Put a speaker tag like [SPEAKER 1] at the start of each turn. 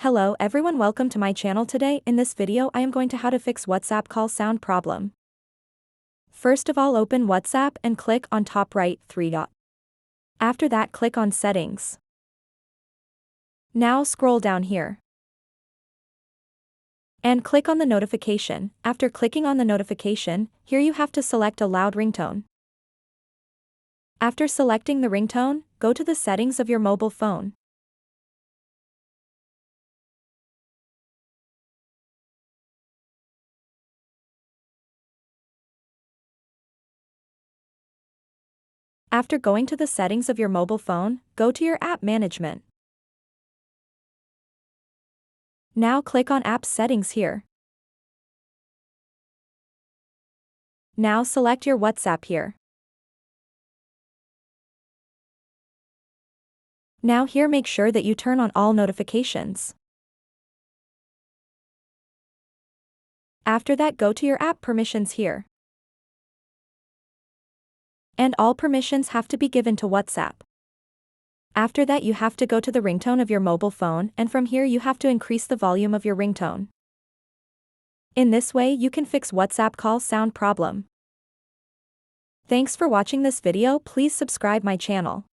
[SPEAKER 1] Hello everyone, welcome to my channel. Today in this video I am going to how to fix WhatsApp call sound problem. First of all, open WhatsApp and click on top right 3 dot. After that, click on settings. Now scroll down here and click on the notification. After clicking on the notification, here you have to select a loud ringtone. After selecting the ringtone, go to the settings of your mobile phone. After going to the settings of your mobile phone, go to your app management. Now click on app settings here. Now select your WhatsApp here. Now here make sure that you turn on all notifications. After that, go to your app permissions here. And all permissions have to be given to WhatsApp. After that, you have to go to the ringtone of your mobile phone, and from here you have to increase the volume of your ringtone. In this way you can fix WhatsApp call sound problem. Thanks for watching this video. Please subscribe my channel.